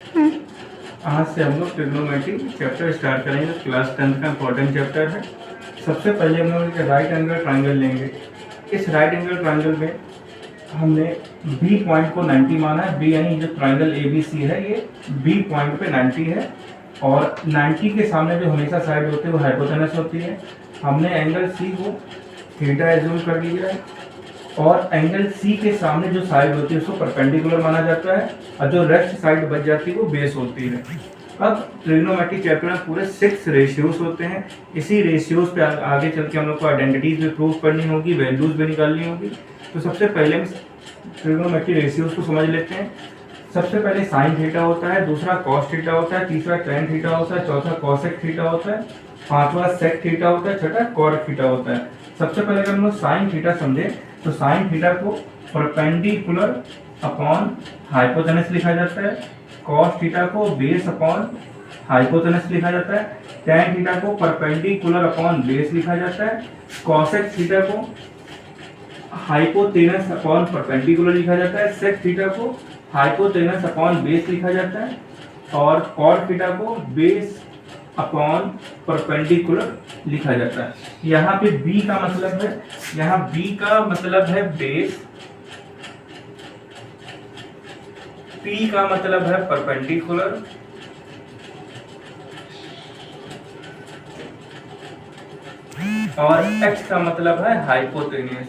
आज से हम लोग ट्रिग्नोमेट्री चैप्टर स्टार्ट करेंगे। क्लास 10th का इंपॉर्टेंट चैप्टर है। सबसे पहले हम लोग एक राइट एंगल ट्राइंगल लेंगे। इस राइट एंगल ट्राइंगल में हमने बी पॉइंट को 90 माना है। बी यानी जो ट्राइंगल ए बी सी है ये बी पॉइंट पे 90 है और 90 के सामने जो हमेशा साइड होती है वो हाइपोटेनस होती है। हमने एंगल सी को थीटा एज्यूम कर लिया है और एंगल सी के सामने जो साइड होती है उसको परपेंडिकुलर माना जाता है और जो रेस्ट साइड बच जाती है वो बेस होती है। अब ट्रिग्नोमेट्री चैप्टर में पूरे 6 रेशियोज होते हैं। इसी रेशियोज पे आगे चल के हम लोग को आइडेंटिटीज भी प्रूव करनी होगी, वैल्यूज भी निकालनी होगी। तो सबसे पहले हम ट्रिग्नोमेट्री रेशियोज को समझ लेते हैं। सबसे पहले साइन थीटा होता है, दूसरा कॉस थीटा होता है, तीसरा टेन थीटा होता है, चौथा कॉसेक थीटा होता है, पांचवा सेक थीटा होता है, छठा कॉट थीटा होता है। सबसे पहले अगर हम लोग साइन थीटा समझे तो साइन थीटा को परपेंडिकुलर अपॉन हाइपोटेनस लिखा जाता है, कॉस थीटा को बेस अपॉन हाइपोटेनस लिखा जाता है, टेन थीटा को परपेंडिकुलर अपॉन बेस लिखा जाता है, कॉसेक थीटा को हाइपोटेनस अपॉन परपेंडिकुलर लिखा जाता है, सेक थीटा को हाइपोटेनस अपॉन बेस लिखा जाता है और कॉट थीटा को बेस अपॉन परपेंडिकुलर लिखा जाता है। यहाँ पे b का मतलब है, यहाँ b का मतलब है बेस, p का मतलब है परपेंडिकुलर और x का मतलब है हाइपोटेनस।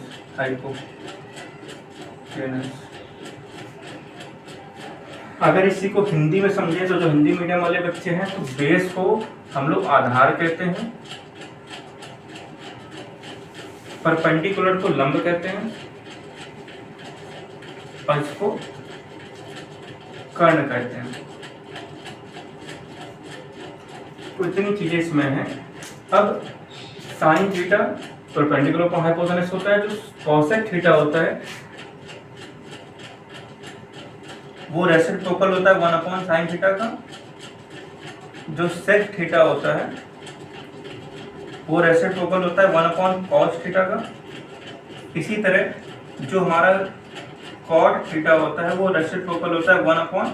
अगर इसी को हिंदी में समझे तो जो हिंदी मीडियम वाले बच्चे हैं तो बेस को हम लोग आधार कहते हैं, परपेंडिकुलर को लंब कहते हैं और इसको कर्ण कहते हैं। तो इतनी चीजें इसमें हैं। अब sine theta perpendicular upon hypotenuse होता है, जो कॉसेक थीटा होता है वो रेसिप्रोकल होता है 1 अपॉन साइन थीटा का, जो सेक थीटा होता है वो रेसिप्रोकल होता है 1 अपॉन कॉस थीटा का। इसी तरह जो हमारा कॉट थीटा होता है वो रेसिप्रोकल होता है 1 अपॉन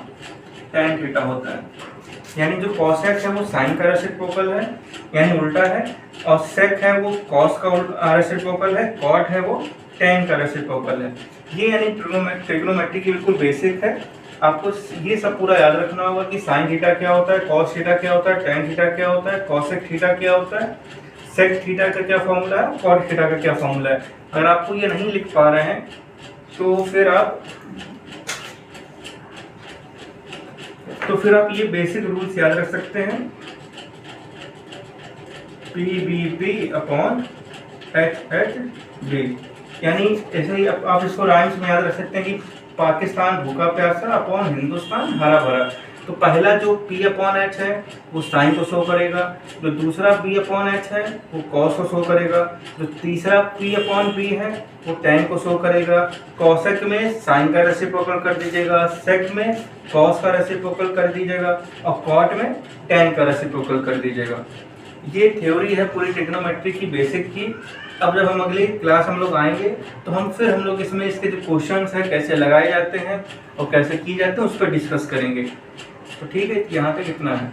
टेन थीटा होता है। यानी जो कॉसेक है वो साइन का रेसिप्रोकल है यानी उल्टा है, और सेक है वो कॉस का रेसिप्रोकल है, कॉट है वो टेन का रेसिप्रोकल है। ये यानी ट्रिग्नोमेट्री की बिल्कुल बेसिक है। आपको ये सब पूरा याद रखना होगा कि साइन थीटा क्या होता है, कॉस थीटा क्या होता है, टेन थीटा क्या होता है, कॉसेक थीटा क्या होता है, सेक थीटा का क्या फॉर्मूला है, कॉट थीटा का क्या फॉर्मूला है। अगर आपको ये नहीं लिख पा रहे हैं तो फिर आप ये बेसिक रूल्स याद रख सकते हैं, P B B upon H H B. यानी ऐसे ही आप इसको राइम्स में याद रख सकते हैं कि पाकिस्तान भूखा प्यासा अपॉन हिंदुस्तान हरा भरा। तो पहला जो P अपॉन एच है वो साइन को शो करेगा, जो दूसरा B अपॉन एच है वो कॉस को शो करेगा, जो तीसरा P अपॉन B है वो टेन को शो करेगा। कॉसेक में साइन का रेसिप्रोकल कर दीजिएगा, सेक में कॉस का रेसिप्रोकल कर दीजिएगा और कॉट में टेन का रेसिप्रोकल कर दीजिएगा। ये थ्योरी है पूरी ट्रिग्नोमेट्री की बेसिक की। अब जब हम अगली क्लास हम लोग आएंगे तो हम लोग इसमें इसके जो क्वेश्चंस हैं कैसे लगाए जाते हैं और कैसे किए जाते हैं उस पर डिस्कस करेंगे। तो ठीक है, यहाँ तक इतना है।